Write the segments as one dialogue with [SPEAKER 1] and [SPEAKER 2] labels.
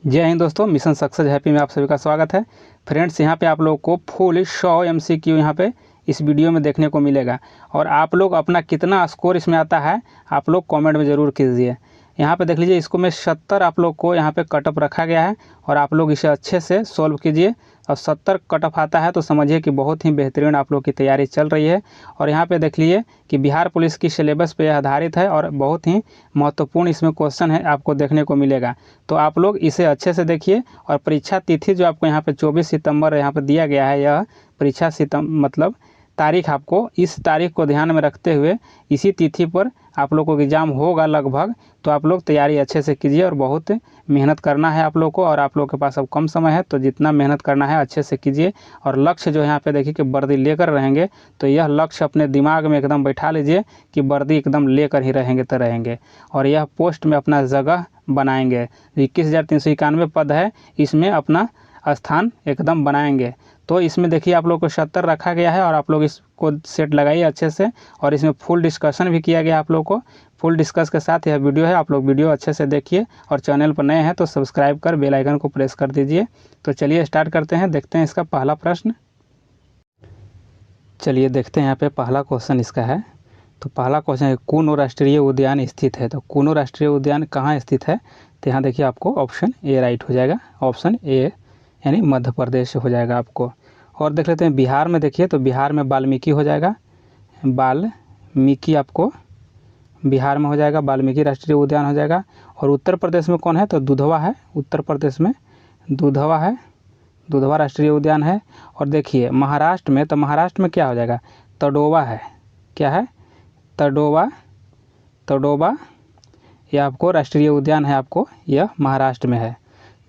[SPEAKER 1] जय हिंद दोस्तों, mission success happy में आप सभी का स्वागत है। फ्रेंड्स, यहाँ पे आप लोग को फुल 100 MCQ यहाँ पे इस वीडियो में देखने को मिलेगा और आप लोग अपना कितना स्कोर इसमें आता है आप लोग कमेंट में ज़रूर कीजिए। यहाँ पे देख लीजिए, इसको में 70 आप लोग को यहाँ पे कटअप रखा गया है और आप लोग इसे अच्छे से सॉल्व कीजिए और 70 कटअप आता है तो समझिए कि बहुत ही बेहतरीन आप लोग की तैयारी चल रही है। और यहाँ पे देख लीजिए कि बिहार पुलिस की सिलेबस पे आधारित है और बहुत ही महत्वपूर्ण इसमें क्वेश्चन है आपको देखने को मिलेगा। तो आप लोग इसे अच्छे से देखिए और परीक्षा तिथि जो आपको यहाँ पे 24 सितंबर यहाँ पे दिया गया है, यह परीक्षा मतलब तारीख आपको इस तारीख को ध्यान में रखते हुए इसी तिथि पर आप लोग को एग्ज़ाम होगा लगभग। तो आप लोग तैयारी अच्छे से कीजिए और बहुत मेहनत करना है आप लोग को। और आप लोग के पास अब कम समय है तो जितना मेहनत करना है अच्छे से कीजिए। और लक्ष्य जो यहाँ पे देखिए कि वर्दी लेकर रहेंगे तो यह लक्ष्य अपने दिमाग में एकदम बैठा लीजिए कि वर्दी एकदम लेकर ही रहेंगे तो रहेंगे और यह पोस्ट में अपना जगह बनाएंगे। 21,391 पद है, इसमें अपना स्थान एकदम बनाएंगे। तो इसमें देखिए आप लोग को 70 रखा गया है और आप लोग इसको सेट लगाइए अच्छे से। और इसमें फुल डिस्कशन भी किया गया आप लोग को, फुल डिस्कस के साथ यह वीडियो है। आप लोग वीडियो अच्छे से देखिए और चैनल पर नए हैं तो सब्सक्राइब कर बेल आइकन को प्रेस कर दीजिए। तो चलिए स्टार्ट करते हैं, देखते हैं इसका पहला प्रश्न। चलिए देखते हैं यहाँ पे पहला क्वेश्चन इसका है। तो पहला क्वेश्चन है, कूनो राष्ट्रीय उद्यान स्थित है। तो कूनो राष्ट्रीय उद्यान कहाँ स्थित है? तो यहाँ देखिए आपको ऑप्शन ए राइट हो जाएगा, ऑप्शन ए यानी मध्य प्रदेश हो जाएगा आपको। और देख लेते हैं बिहार में, देखिए तो बिहार में वाल्मीकि हो जाएगा, वाल्मीकि आपको बिहार में हो जाएगा, वाल्मीकि राष्ट्रीय उद्यान हो जाएगा। और उत्तर प्रदेश में कौन है? तो दुधवा है, उत्तर प्रदेश में दुधवा है, दुधवा राष्ट्रीय उद्यान है। और देखिए महाराष्ट्र में, तो महाराष्ट्र में क्या हो जाएगा? तडोवा है, क्या है? तडोवा, तडोबा यह आपको राष्ट्रीय उद्यान है, आपको यह महाराष्ट्र में है।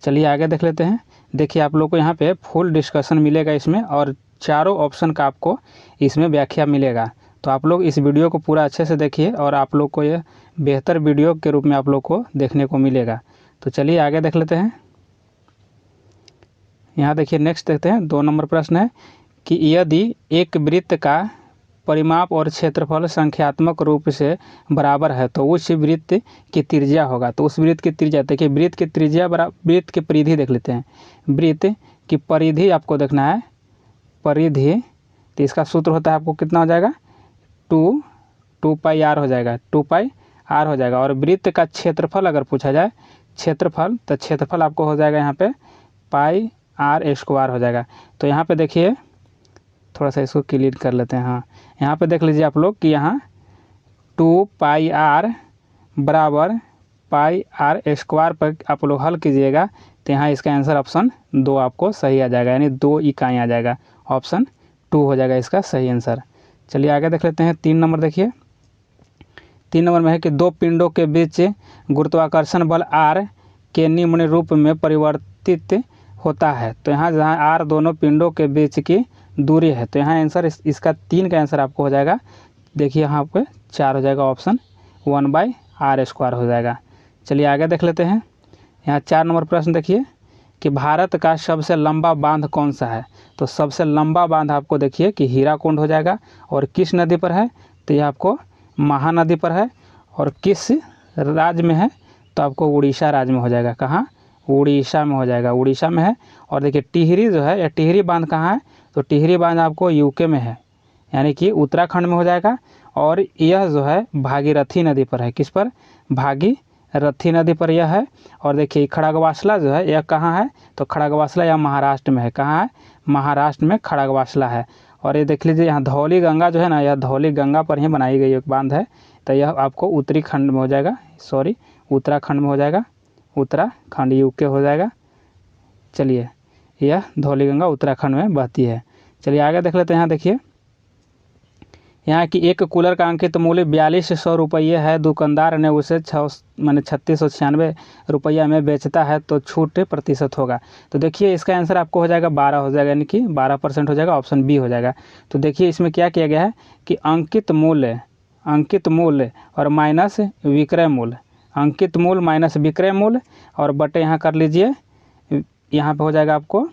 [SPEAKER 1] चलिए आगे देख लेते हैं। देखिए आप लोग को यहाँ पे फुल डिस्कशन मिलेगा इसमें और चारों ऑप्शन का आपको इसमें व्याख्या मिलेगा। तो आप लोग इस वीडियो को पूरा अच्छे से देखिए और आप लोग को यह बेहतर वीडियो के रूप में आप लोग को देखने को मिलेगा। तो चलिए आगे देख लेते हैं। यहाँ देखिए नेक्स्ट देखते हैं, 2 नंबर प्रश्न है कि यदि एक वृत्त का परिमाप और क्षेत्रफल संख्यात्मक रूप से बराबर है तो उस वृत्त की त्रिज्या होगा। तो उस वृत्त की त्रिज्या, देखिए वृत्त की त्रिज्या बराबर वृत्त की परिधि देख लेते हैं। वृत्त की परिधि आपको देखना है, परिधि, तो इसका सूत्र होता है आपको कितना हो जाएगा? 2 पाई आर हो जाएगा, 2 पाई आर हो जाएगा। और वृत्त का क्षेत्रफल अगर पूछा जाए, क्षेत्रफल, तो क्षेत्रफल आपको हो जाएगा यहाँ पे पाई आर स्क्वायर हो जाएगा। तो यहाँ पे देखिए थोड़ा सा इसको क्लियर कर लेते हैं। हाँ, यहाँ पे देख लीजिए आप लोग कि यहाँ 2 पाई आर बराबर पाई आर स्क्वायर पर आप लोग हल कीजिएगा तो यहाँ इसका आंसर ऑप्शन 2 आपको सही आ जाएगा, यानी 2 इकाई आ जाएगा, ऑप्शन 2 हो जाएगा इसका सही आंसर। चलिए आगे देख लेते हैं। 3 नंबर देखिए, 3 नंबर में है कि 2 पिंडों के बीच गुरुत्वाकर्षण बल आर के निम्न रूप में परिवर्तित होता है। तो यहाँ जहाँ आर दोनों पिंडों के बीच की दूरी है तो यहाँ आंसर इसका 3 का आंसर आपको हो जाएगा। देखिए यहाँ पे 4 हो जाएगा, ऑप्शन 1/r² हो जाएगा। चलिए आगे देख लेते हैं। यहाँ 4 नंबर प्रश्न देखिए कि भारत का सबसे लंबा बांध कौन सा है? तो सबसे लंबा बांध आपको देखिए कि हीराकुंड हो जाएगा। और किस नदी पर है? तो यह आपको महानदी पर है। और किस राज्य में है? तो आपको उड़ीसा राज्य में हो जाएगा। कहाँ? उड़ीसा में हो जाएगा, उड़ीसा में है। और देखिए टिहरी जो है, यह टिहरी बांध कहाँ है? तो टिहरी बांध आपको यूके में है, यानी कि उत्तराखंड में हो जाएगा। और यह जो है भागीरथी नदी पर है। किस पर? भागीरथी नदी पर यह है। और देखिए खड़गवासला जो है यह कहाँ है? तो खड़गवासला यह महाराष्ट्र में है। कहाँ है? महाराष्ट्र में खड़गवासला है। और ये देख लीजिए यहाँ धौली गंगा जो है ना, यह धौली गंगा पर ही बनाई गई एक बांध है। तो यह आपको उत्तराखंड में हो जाएगा, उत्तराखंड में हो जाएगा, उत्तराखंड यूके हो जाएगा। चलिए यह धौली गंगा उत्तराखंड में बहती है। चलिए आगे देख लेते हैं। यहाँ देखिए यहाँ की एक कूलर का अंकित मूल्य 4200 रुपये है, दुकानदार ने उसे 3696 रुपया में बेचता है तो छूट प्रतिशत होगा। तो देखिए इसका आंसर आपको हो जाएगा 12 हो जाएगा, यानी कि 12% हो जाएगा, ऑप्शन बी हो जाएगा। तो देखिए इसमें क्या किया गया है कि अंकित मूल्य और माइनस विक्रय मूल्य, अंकित मूल्य माइनस विक्रय मूल्य और बटे यहाँ कर लीजिए, यहाँ पे हो जाएगा आपको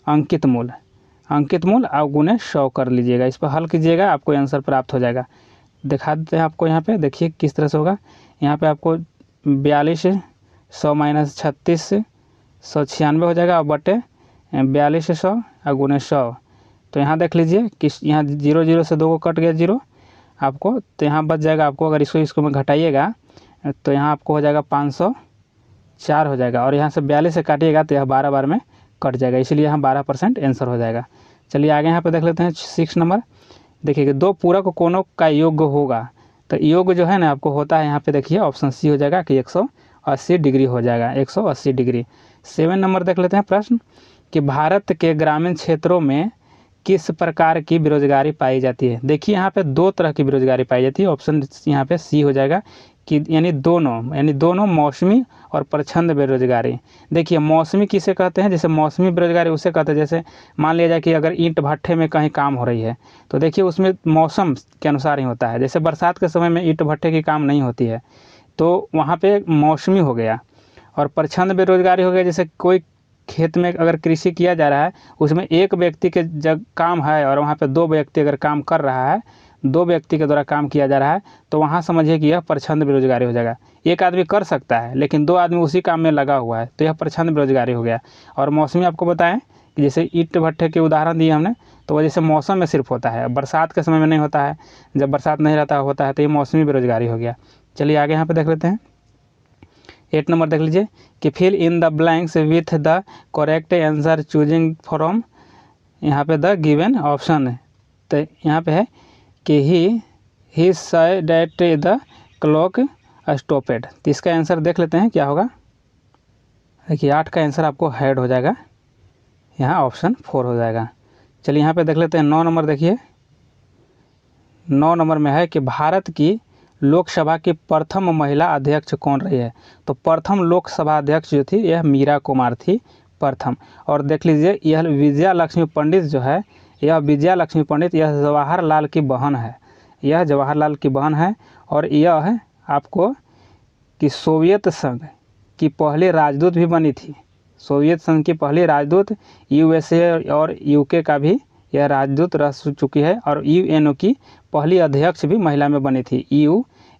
[SPEAKER 1] अंकित मूल्य आप गुने 100 कर लीजिएगा। इस पर हल कीजिएगा, आपको आंसर प्राप्त हो जाएगा। दिखा देते हैं आपको यहाँ पे, देखिए किस तरह से होगा। यहाँ पे आपको 42 100 माइनस 36 196 हो जाएगा और बटे 4200 और गुने 100। तो यहाँ देख लीजिए कि यहाँ 0 0 से 2 को कट गया 0 आपको, तो यहाँ बच जाएगा आपको, अगर इसको में घटाइएगा तो यहाँ आपको हो जाएगा 504 हो जाएगा, और यहाँ से 42 से काटिएगा तो यह 12 बार में कट जाएगा, इसलिए यहाँ 12% आंसर हो जाएगा। चलिए आगे यहाँ पे देख लेते हैं 6 नंबर। देखिए 2 पूरक कोणों का योग होगा, तो योग जो है ना आपको होता है यहाँ पे देखिए ऑप्शन सी हो जाएगा कि 180 डिग्री हो जाएगा, 180 डिग्री। 7 नंबर देख लेते हैं प्रश्न कि भारत के ग्रामीण क्षेत्रों में किस प्रकार की बेरोजगारी पाई जाती है। देखिए यहाँ पे 2 तरह की बेरोजगारी पाई जाती है, ऑप्शन यहाँ पे सी हो जाएगा कि यानी दोनों मौसमी और प्रछंद बेरोजगारी। देखिए मौसमी किसे कहते हैं, जैसे मौसमी बेरोजगारी उसे कहते हैं जैसे मान लिया जाए कि अगर ईंट भट्ठे में कहीं काम हो रही है तो देखिए उसमें मौसम के अनुसार ही होता है, जैसे बरसात के समय में ईंट भट्ठे की काम नहीं होती है तो वहाँ पे मौसमी हो गया। और प्रछंद बेरोजगारी हो गया, जैसे कोई खेत में अगर कृषि किया जा रहा है उसमें एक व्यक्ति के जब काम है और वहाँ पे 2 व्यक्ति अगर काम कर रहा है, 2 व्यक्ति के द्वारा काम किया जा रहा है, तो वहाँ समझिए कि यह प्रछंद बेरोजगारी हो जाएगा। एक आदमी कर सकता है लेकिन 2 आदमी उसी काम में लगा हुआ है, तो यह प्रछंद बेरोजगारी हो गया। और मौसमी आपको बताएं कि जैसे ईंट भट्ठे के उदाहरण दिए हमने, तो वह जैसे मौसम में सिर्फ होता है, बरसात के समय में नहीं होता है, जब बरसात नहीं रहता होता है तो ये मौसमी बेरोजगारी हो गया। चलिए आगे यहाँ पर देख लेते हैं 8 नंबर देख लीजिए कि fill in the blanks with the correct answer choosing from यहाँ पे द गिवन ऑप्शन है। तो यहाँ पे है कि he said that the clock stopped, तो इसका आंसर देख लेते हैं क्या होगा। देखिए 8 का आंसर आपको हेड हो जाएगा, यहाँ ऑप्शन 4 हो जाएगा। चलिए यहाँ पे देख लेते हैं 9 नंबर। देखिए 9 नंबर में है कि भारत की लोकसभा की प्रथम महिला अध्यक्ष कौन रही है। तो प्रथम लोकसभा अध्यक्ष जो थी यह मीरा कुमार थी प्रथम। और देख लीजिए यह विजया लक्ष्मी पंडित जो है, यह विजया लक्ष्मी पंडित यह जवाहरलाल की बहन है, यह जवाहरलाल की बहन है। और यह आपको कि सोवियत संघ की पहली राजदूत भी बनी थी, सोवियत संघ की पहली राजदूत, USA और UK का भी यह राजदूत रह चुकी है। और UNO की पहली अध्यक्ष भी महिला में बनी थी,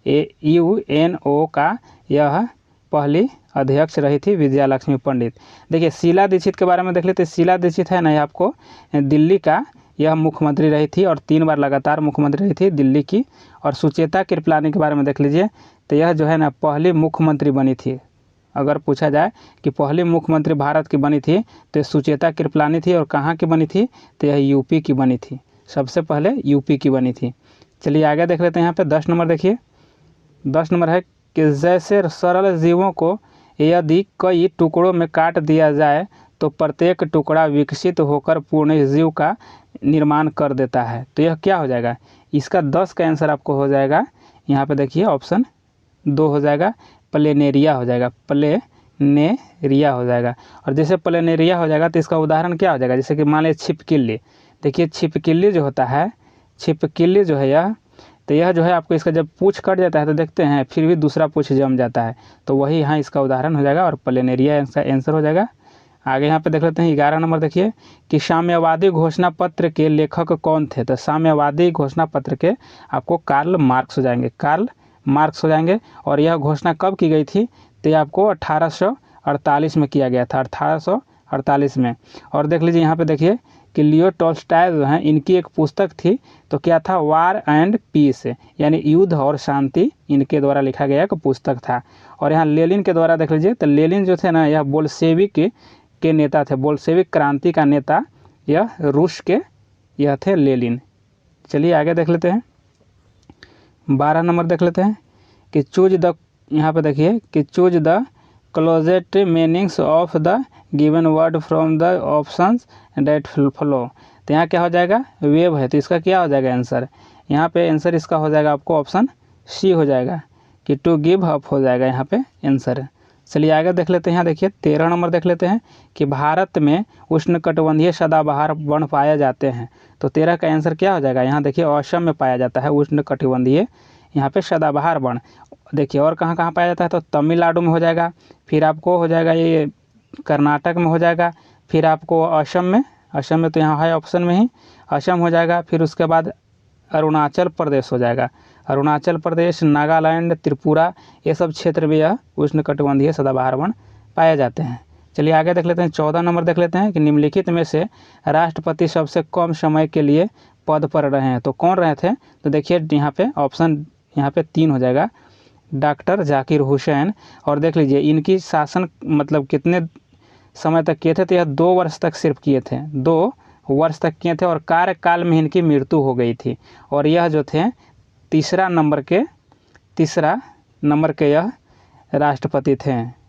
[SPEAKER 1] UNO का यह पहली अध्यक्ष रही थी विजया लक्ष्मी पंडित। देखिए शीला दीक्षित के बारे में देख लेते हैं। शीला दीक्षित है ना, यह आपको दिल्ली का यह मुख्यमंत्री रही थी और 3 बार लगातार मुख्यमंत्री रही थी दिल्ली की। और सुचेता कृपलानी के बारे में देख लीजिए, तो यह जो है ना पहली मुख्यमंत्री बनी थी। अगर पूछा जाए कि पहली मुख्यमंत्री भारत की बनी थी तो सुचेता कृपलानी थी। और कहाँ की बनी थी, तो यह UP की बनी थी, सबसे पहले UP की बनी थी। चलिए आगे देख लेते हैं यहाँ पे 10 नंबर। देखिए 10 नंबर है कि जैसे सरल जीवों को यदि कई टुकड़ों में काट दिया जाए तो प्रत्येक टुकड़ा विकसित होकर पूर्ण जीव का निर्माण कर देता है। तो यह क्या हो जाएगा, इसका 10 का आंसर आपको हो जाएगा यहाँ पे देखिए ऑप्शन 2 हो जाएगा, प्लेनेरिया हो जाएगा, प्लेनेरिया हो जाएगा। और जैसे प्लेनेरिया हो जाएगा तो इसका उदाहरण क्या हो जाएगा, जैसे कि मान लीजिए छिपकली। देखिए छिपकली जो होता है, छिपकली जो है यह, तो यह जो है आपको इसका जब पूँछ कट जाता है तो देखते हैं फिर भी दूसरा पूँछ जम जाता है, तो वही यहाँ इसका उदाहरण हो जाएगा और प्लेनेरिया इसका आंसर हो जाएगा। आगे यहाँ पे देख लेते हैं 11 नंबर। देखिए कि साम्यवादी घोषणा पत्र के लेखक कौन थे। तो साम्यवादी घोषणा पत्र के आपको कार्ल मार्क्स हो जाएंगे, कार्ल मार्क्स हो जाएंगे। और यह घोषणा कब की गई थी, तो यह आपको 1848 में किया गया था, 1848 में। और देख लीजिए यहाँ पे देखिए कि लियो टॉल्स्टॉय जो हैं इनकी एक पुस्तक थी, तो क्या था, वार एंड पीस, यानी युद्ध और शांति, इनके द्वारा लिखा गया एक पुस्तक था। और यहाँ लेनिन के द्वारा देख लीजिए, तो लेनिन जो थे ना यह बोल्शेविक के नेता थे, बोल्शेविक क्रांति का नेता यह रूस के यह थे लेनिन। चलिए आगे देख लेते हैं 12 नंबर देख लेते हैं कि चूज द, यहाँ पे देखिए कि choose the closest meanings of the given word from the options that follow. तो यहाँ क्या हो जाएगा, वेव है, तो इसका क्या हो जाएगा आंसर, यहाँ पे आंसर इसका हो जाएगा आपको ऑप्शन सी हो जाएगा कि टू गिव अप हो जाएगा यहाँ पे आंसर। चलिए आगे देख लेते हैं। यहाँ देखिए 13 नंबर देख लेते हैं कि भारत में उष्णकटिबंधीय सदाबहार वन पाए जाते हैं। तो 13 का आंसर क्या हो जाएगा, यहाँ देखिए असम में पाया जाता है उष्णकटिबंधीय यहाँ पे सदाबहार वन। देखिए और कहाँ कहाँ पाया जाता है, तो तमिलनाडु में हो जाएगा, फिर आपको हो जाएगा ये कर्नाटक में हो जाएगा, फिर आपको असम में तो यहाँ है ऑप्शन में ही असम हो जाएगा, फिर उसके बाद अरुणाचल प्रदेश हो जाएगा, अरुणाचल प्रदेश, नागालैंड, त्रिपुरा, ये सब क्षेत्र में यह उष्णकटिबंधीय सदाबहार वन पाए जाते हैं। चलिए आगे देख लेते हैं। 14 नंबर देख लेते हैं कि निम्नलिखित में से राष्ट्रपति सबसे कम समय के लिए पद पर रहे हैं, तो कौन रहे थे? तो देखिए यहाँ पे ऑप्शन यहाँ पे 3 हो जाएगा, डॉक्टर जाकिर हुसैन। और देख लीजिए इनकी शासन मतलब कितने समय तक किए थे? तो यह 2 वर्ष तक सिर्फ किए थे, 2 वर्ष तक किए थे और कार्यकाल में इनकी मृत्यु हो गई थी। और यह जो थे तीसरा नंबर के यह राष्ट्रपति थे,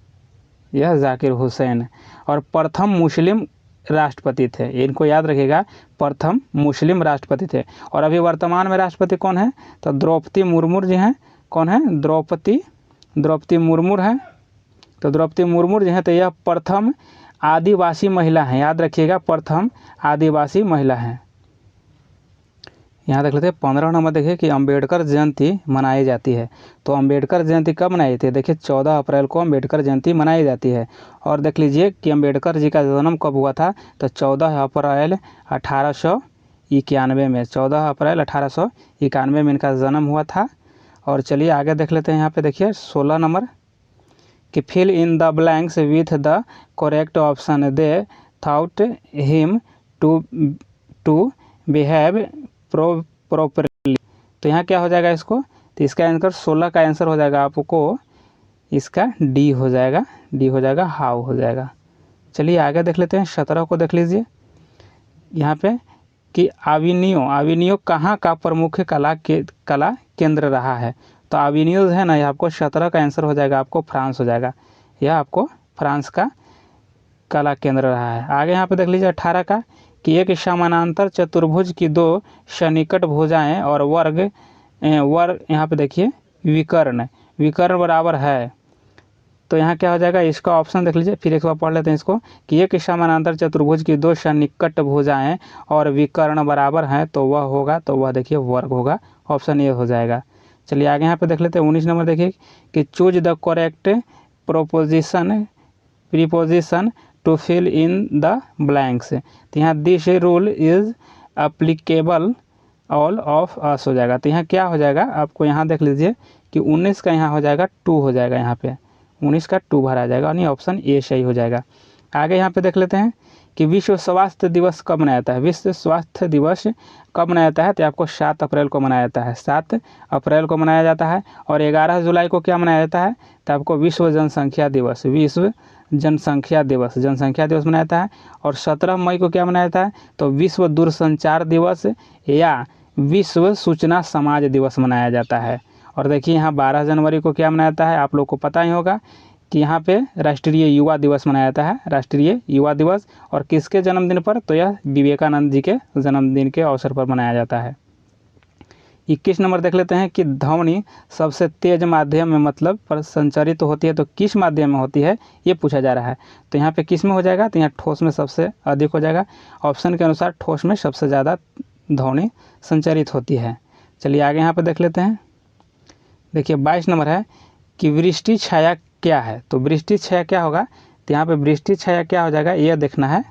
[SPEAKER 1] यह जाकिर हुसैन। और प्रथम मुस्लिम राष्ट्रपति थे, इनको याद रखिएगा, प्रथम मुस्लिम राष्ट्रपति थे। और अभी वर्तमान में राष्ट्रपति कौन है? तो द्रौपदी मुर्मू जी हैं। कौन है? द्रौपदी मुर्मू हैं। तो द्रौपदी मुर्मू जी हैं, तो यह प्रथम आदिवासी महिला हैं, याद रखिएगा, प्रथम आदिवासी महिला हैं। यहाँ देख लेते हैं 15 नंबर। देखिए कि अंबेडकर जयंती मनाई जाती है, तो अंबेडकर जयंती कब मनाई जाती है? देखिए 14 अप्रैल को अंबेडकर जयंती मनाई जाती है। और देख लीजिए कि अंबेडकर जी का जन्म कब हुआ था? तो 14 अप्रैल 1891 में, 14 अप्रैल 1891 में इनका जन्म हुआ था। और चलिए आगे देख लेते हैं। यहाँ पे देखिए 16 नंबर कि fill in the blanks with the correct option, they thought him to behave properly. तो यहाँ क्या हो जाएगा इसको? तो इसका आंसर 16 का आंसर हो जाएगा आपको, इसका डी हो जाएगा, हाउ हो जाएगा। चलिए आगे देख लेते हैं। 17 को देख लीजिए यहाँ पे कि आविनियो कहाँ का प्रमुख कला केंद्र रहा है? तो आविनियो है ना, ये आपको 17 का आंसर हो जाएगा, आपको फ्रांस हो जाएगा, यह आपको फ्रांस का कला केंद्र रहा है। आगे यहाँ पे देख लीजिए 18 का कि एक समानांतर चतुर्भुज की 2 सन्निकट भुजाएं और वर्ग यहाँ पे देखिए विकर्ण बराबर है। तो यहाँ क्या हो जाएगा? इसका ऑप्शन देख लीजिए, फिर एक बार पढ़ लेते हैं इसको कि एक समानांतर चतुर्भुज की 2 सन्निकट भुजाएं और विकर्ण बराबर हैं, तो वह होगा, तो वह देखिए वर्ग होगा, ऑप्शन ए हो जाएगा। चलिए आगे यहाँ पे देख लेते हैं 19 नंबर। देखिए कि choose the correct preposition to fill in the blanks. तो यहाँ this rule is applicable all of us हो जाएगा। तो यहाँ क्या हो जाएगा? आपको यहाँ देख लीजिए कि 19 का यहाँ हो जाएगा 2 हो जाएगा, यहाँ पे 19 का 2 भरा जाएगा, यानी ऑप्शन ए सही हो जाएगा। आगे यहाँ पे देख लेते हैं कि विश्व स्वास्थ्य दिवस कब मनाया जाता है? विश्व स्वास्थ्य दिवस कब मनाया जाता है? तो आपको 7 अप्रैल को मनाया जाता है, 7 अप्रैल को मनाया जाता है। और 11 जुलाई को क्या मनाया जाता है? तो आपको विश्व जनसंख्या दिवस मनाया जाता है। और 17 मई को क्या मनाया जाता है? तो विश्व दूरसंचार दिवस या विश्व सूचना समाज दिवस मनाया जाता है। और देखिए यहाँ 12 जनवरी को क्या मनाया जाता है? आप लोग को पता ही होगा कि यहाँ पे राष्ट्रीय युवा दिवस मनाया जाता है, राष्ट्रीय युवा दिवस। और किसके जन्मदिन पर? तो यह विवेकानंद जी के जन्मदिन के अवसर पर मनाया जाता है। 21 नंबर देख लेते हैं कि ध्वनि सबसे तेज माध्यम में मतलब पर संचारित होती है, तो किस माध्यम में होती है, ये पूछा जा रहा है। तो यहाँ पे किस में हो जाएगा? तो यहाँ ठोस में सबसे अधिक हो जाएगा, ऑप्शन के अनुसार ठोस में सबसे ज़्यादा ध्वनि संचारित होती है। चलिए आगे यहाँ पे देख लेते हैं। देखिए 22 नंबर है कि वृष्टि छाया क्या है? तो वृष्टि छाया क्या होगा? तो यहाँ पे वृष्टि छाया क्या हो जाएगा, यह देखना है।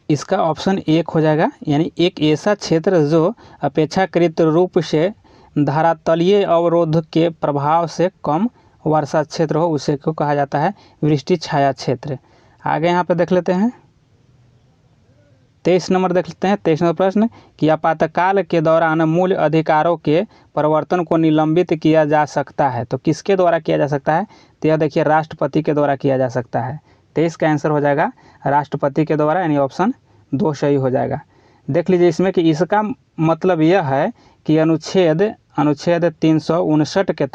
[SPEAKER 1] इसका ऑप्शन 1 हो जाएगा, यानी एक ऐसा क्षेत्र जो अपेक्षाकृत रूप से धरातलीय अवरोध के प्रभाव से कम वर्षा क्षेत्र हो, उसे को कहा जाता है वृष्टि छाया क्षेत्र। आगे यहाँ पे देख लेते हैं 23 नंबर देख लेते हैं। 23 नंबर प्रश्न कि आपातकाल के दौरान मूल अधिकारों के परिवर्तन को निलंबित किया जा सकता है, तो किसके द्वारा किया जा सकता है? तो यह देखिए राष्ट्रपति के द्वारा किया जा सकता है। 23 का आंसर हो जाएगा राष्ट्रपति के द्वारा, यानी ऑप्शन 2 सही हो जाएगा। देख लीजिए इसमें कि इसका मतलब यह है कि अनुच्छेद 359 के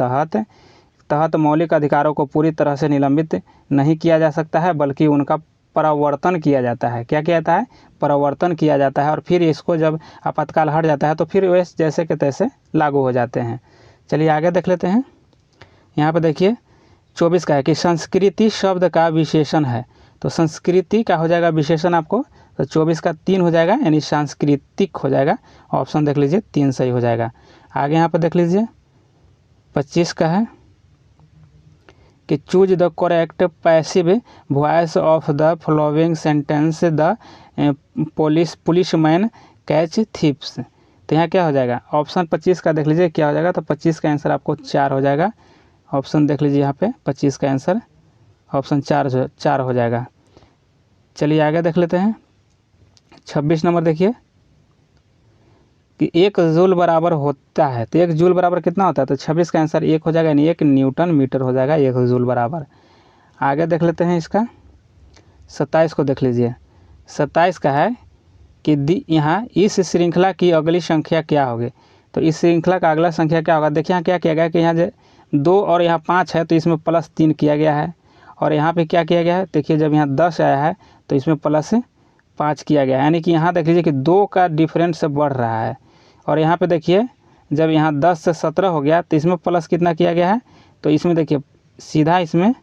[SPEAKER 1] तहत मौलिक अधिकारों को पूरी तरह से निलंबित नहीं किया जा सकता है, बल्कि उनका परिवर्तन किया जाता है। क्या किया जाता है? परिवर्तन किया जाता है। और फिर इसको जब आपातकाल हट जाता है तो फिर वे जैसे के तैसे लागू हो जाते हैं। चलिए आगे देख लेते हैं। यहाँ पे देखिए 24 का है कि संस्कृति शब्द का विशेषण है, तो संस्कृति का हो जाएगा विशेषण आपको, तो 24 का 3 हो जाएगा, यानी सांस्कृतिक हो जाएगा, ऑप्शन देख लीजिए 3 सही हो जाएगा। आगे यहाँ पर देख लीजिए 25 का है कि choose the correct passive voice of the following sentence, the policeman catch thieves. तो यहाँ क्या हो जाएगा? ऑप्शन 25 का देख लीजिए क्या हो जाएगा, तो 25 का आंसर आपको 4 हो जाएगा, ऑप्शन देख लीजिए यहाँ पे 25 का आंसर ऑप्शन 4 हो जाएगा। चलिए आगे देख लेते हैं। 26 नंबर देखिए कि 1 जूल बराबर होता है, तो 1 जूल बराबर कितना होता है, तो 26 का आंसर 1 हो जाएगा, यानी 1 न्यूटन मीटर हो जाएगा 1 जूल बराबर। आगे देख लेते हैं इसका 27 को देख लीजिए। 27 का है कि यहाँ इस श्रृंखला की अगली संख्या क्या होगी, तो इस श्रृंखला का अगला संख्या क्या होगा। देखिए यहाँ क्या किया गया कि यहाँ 2 और यहाँ 5 है तो इसमें +3 किया गया है, और यहाँ पे क्या किया गया है, देखिए जब यहाँ 10 आया है तो इसमें +5 किया गया है, यानी कि यहाँ देख लीजिए कि 2 का डिफरेंस बढ़ रहा है। और यहाँ पे देखिए जब यहाँ 10 से 17 हो गया तो इसमें प्लस कितना किया गया है, तो इसमें देखिए सीधा इसमें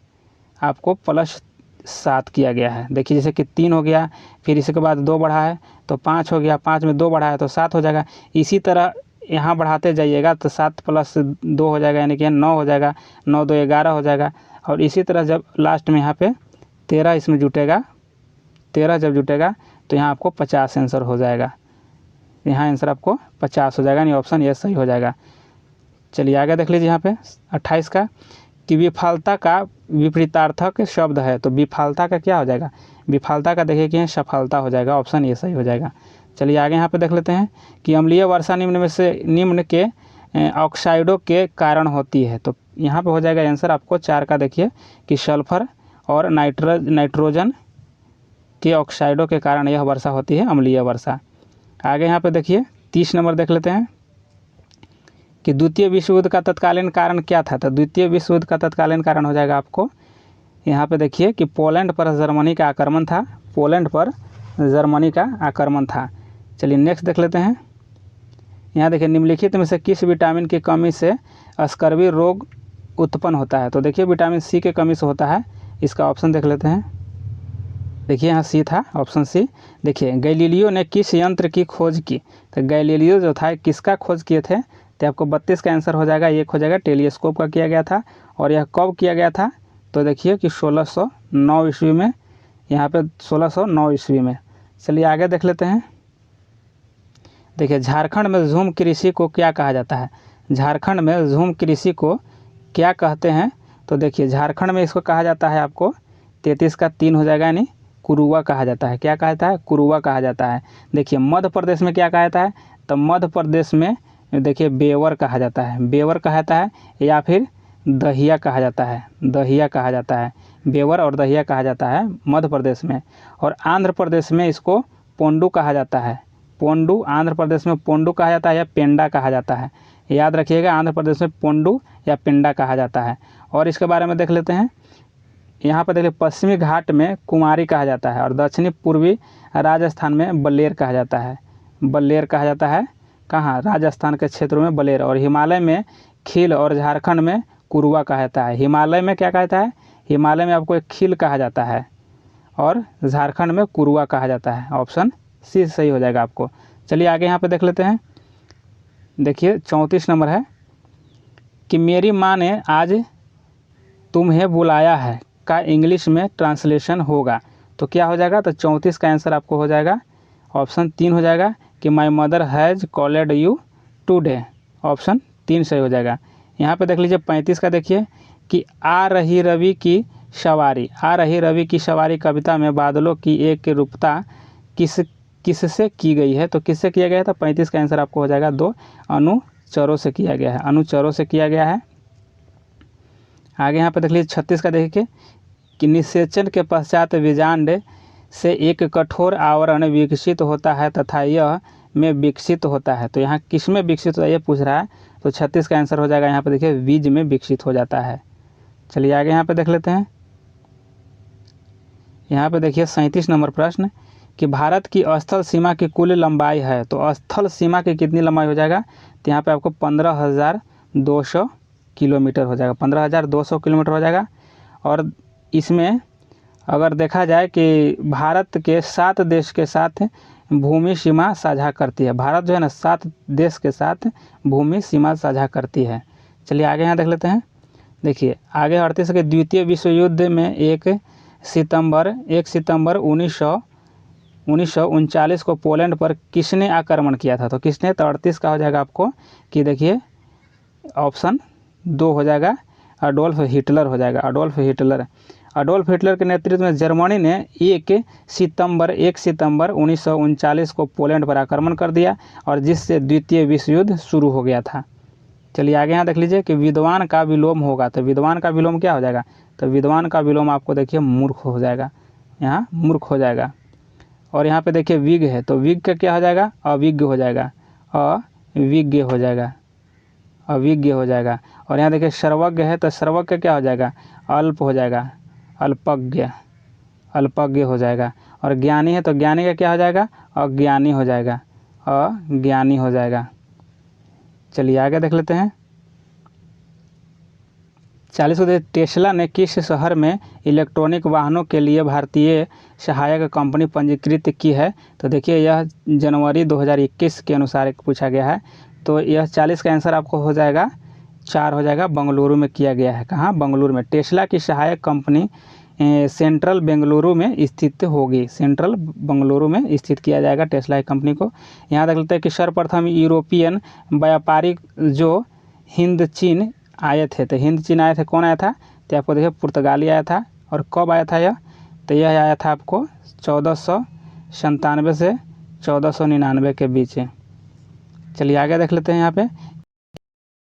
[SPEAKER 1] आपको +7 किया गया है। देखिए जैसे कि 3 हो गया, फिर इसके बाद 2 बढ़ा है तो 5 हो गया, 5 में 2 बढ़ा है तो 7 हो जाएगा। इसी तरह यहाँ बढ़ाते जाइएगा तो 7 + 2 हो जाएगा, यानी कि 9 हो जाएगा, 9 2 11 हो जाएगा। और इसी तरह जब लास्ट में यहाँ पे 13 इसमें जुटेगा, 13 जब जुटेगा तो यहाँ आपको 50 आंसर हो जाएगा। यहाँ आंसर आपको 50 हो जाएगा, यानी ऑप्शन ये सही हो जाएगा। चलिए आगे देख लीजिए यहाँ पे 28 का कि विफलता का विपरीतार्थक शब्द है, तो विफलता का क्या हो जाएगा, विफलता का देखिए कि सफलता हो जाएगा, ऑप्शन ये सही हो जाएगा। चलिए आगे यहाँ पे देख लेते हैं कि अम्लीय वर्षा निम्न के ऑक्साइडों के कारण होती है, तो यहाँ पे हो जाएगा आंसर आपको 4 का देखिए कि सल्फर और नाइट्रोजन के ऑक्साइडों के कारण यह वर्षा होती है, अम्लीय वर्षा। आगे यहाँ पे देखिए 30 नंबर देख लेते हैं कि द्वितीय विश्व युद्ध का तत्कालीन कारण क्या था, तो द्वितीय विश्व युद्ध का तत्कालीन कारण हो जाएगा आपको यहाँ पे देखिए कि पोलैंड पर जर्मनी का आक्रमण था, पोलैंड पर जर्मनी का आक्रमण था। चलिए नेक्स्ट देख लेते हैं। यहाँ देखिए निम्नलिखित में से किस विटामिन की कमी से स्कर्वी रोग उत्पन्न होता है, तो देखिए विटामिन सी के कमी से होता है, इसका ऑप्शन देख लेते हैं। देखिए यहाँ सी था, ऑप्शन सी। देखिए गैलीलियो ने किस यंत्र की खोज की, तो गैलीलियो जो था किसका खोज किए थे, तो आपको 32 का आंसर हो जाएगा, एक हो जाएगा टेलीस्कोप का किया गया था। और यह कब किया गया था, तो देखिए कि 1609 ईस्वी में, यहाँ पे 1609 ईस्वी में। चलिए आगे देख लेते हैं। देखिए झारखंड में झूम कृषि को क्या कहा जाता है, झारखंड में झूम कृषि को क्या कहते हैं, तो देखिए झारखंड में इसको कहा जाता है आपको 33 का 3 हो जाएगा, यानी कुरुआ कहा जाता है। क्या कहा जाता है, कुरुआ कहा जाता है। देखिए मध्य प्रदेश में क्या कहा जाता है, तो मध्य प्रदेश में देखिए बेवर कहा जाता है, बेवर कहा जाता है, या फिर दहिया कहा जाता है, दहिया कहा जाता है, बेवर और दहिया कहा जाता है मध्य प्रदेश में। और आंध्र प्रदेश में इसको पोंडू कहा जाता है, पोंडू, आंध्र प्रदेश में पोंडू कहा जाता है या पेंडा कहा जाता है, याद रखिएगा आंध्र प्रदेश में पोंडू या पेंडा कहा जाता है। और इसके बारे में देख लेते हैं। यहाँ पर देखिए पश्चिमी घाट में कुमारी कहा जाता है, और दक्षिणी पूर्वी राजस्थान में बलेर कहा जाता है, बलेर कहा जाता है, कहाँ, राजस्थान के क्षेत्रों में बलेर। और हिमालय में खील और झारखंड में कुरुआ कहा जाता है। हिमालय में क्या कहा जाता है, हिमालय में आपको एक खील कहा जाता है, और झारखंड में कुरुआ कहा जाता है, ऑप्शन सी सही हो जाएगा आपको। चलिए आगे यहाँ पे देख लेते हैं। देखिए 34 नंबर है कि मेरी माँ ने आज तुम्हें बुलाया है का इंग्लिश में ट्रांसलेशन होगा, तो क्या हो जाएगा, तो 34 का आंसर आपको हो जाएगा, ऑप्शन 3 हो जाएगा कि my mother has called you today, option 3 सही हो जाएगा। यहाँ पे देख लीजिए 35 का देखिए कि आ रही रवि की सवारी, आ रही रवि की सवारी कविता में बादलों की एक रूपता किससे की गई है, तो किससे किया गया है, तो 35 का आंसर आपको हो जाएगा 2, अनुचरों से किया गया है, अनुचरों से किया गया है। आगे यहाँ पे देख लीजिए 36 का देखिए कि निषेचन के पश्चात बीजांड से एक कठोर आवरण विकसित होता है तथा यह में विकसित होता है, तो यहाँ किस में विकसित होता है ये पूछ रहा है, तो 36 का आंसर हो जाएगा यहाँ पे देखिए बीज में विकसित हो जाता है। चलिए आगे यहाँ पे देख लेते हैं। यहाँ पे देखिए 37 नंबर प्रश्न कि भारत की स्थल सीमा की कुल लंबाई है, तो स्थल सीमा की कितनी लंबाई हो जाएगा, तो यहाँ पे आपको 15,200 किलोमीटर हो जाएगा, 15,200 किलोमीटर हो जाएगा। और इसमें अगर देखा जाए कि भारत के 7 देश के साथ भूमि सीमा साझा करती है, भारत जो है ना 7 देश के साथ भूमि सीमा साझा करती है। चलिए आगे यहाँ देख लेते हैं। देखिए आगे 38 के द्वितीय विश्व युद्ध में 1 सितंबर 1939 को पोलैंड पर किसने आक्रमण किया था, तो किसने, तो 38 का हो जाएगा आपको कि देखिए ऑप्शन 2 हो जाएगा, अडोल्फ हिटलर हो जाएगा, अडोल्फ हिटलर। अडोल्फ हिटलर के नेतृत्व में जर्मनी ने 1 सितंबर 1939 को पोलैंड पर आक्रमण कर दिया और जिससे द्वितीय विश्व युद्ध शुरू हो गया था। चलिए आगे यहाँ देख लीजिए कि विद्वान का विलोम होगा, तो विद्वान का विलोम क्या हो जाएगा, तो विद्वान का विलोम आपको देखिए मूर्ख हो जाएगा, यहाँ मूर्ख हो जाएगा। और यहाँ पे देखिए विज्ञ है, तो विज्ञ का क्या हो जाएगा, अविज्ञ हो जाएगा, अविज्ञ हो जाएगा, अविज्ञ हो जाएगा। और यहाँ देखिए सर्वज्ञ है, तो सर्वज्ञ क्या हो जाएगा, अल्प हो जाएगा, अल्पज्ञ, अल्पज्ञ हो जाएगा। और ज्ञानी है, तो ज्ञानी का क्या हो जाएगा, अज्ञानी हो जाएगा, अज्ञानी हो जाएगा। चलिए आगे देख लेते हैं। 40 टेस्ला ने किस शहर में इलेक्ट्रॉनिक वाहनों के लिए भारतीय सहायक कंपनी पंजीकृत की है, तो देखिए यह जनवरी 2021 के अनुसार पूछा गया है। तो यह 40 का आंसर आपको हो जाएगा 4 हो जाएगा, बेंगलुरु में किया गया है। कहाँ, बेंगलुरु में। टेस्ला की सहायक कंपनी सेंट्रल बेंगलुरु में स्थित होगी, सेंट्रल बेंगलुरु में स्थित किया जाएगा टेस्ला की कंपनी को। यहाँ देख लेते हैं कि सर्वप्रथम यूरोपियन व्यापारी जो हिंद चीन आए थे, तो हिंद चीन आए थे, कौन आया था, तो आपको देखिए पुर्तगाली आया था। और कब आया था यह, तो यह आया था आपको 1497 से 1499 के बीच। चलिए आगे देख लेते हैं यहाँ पे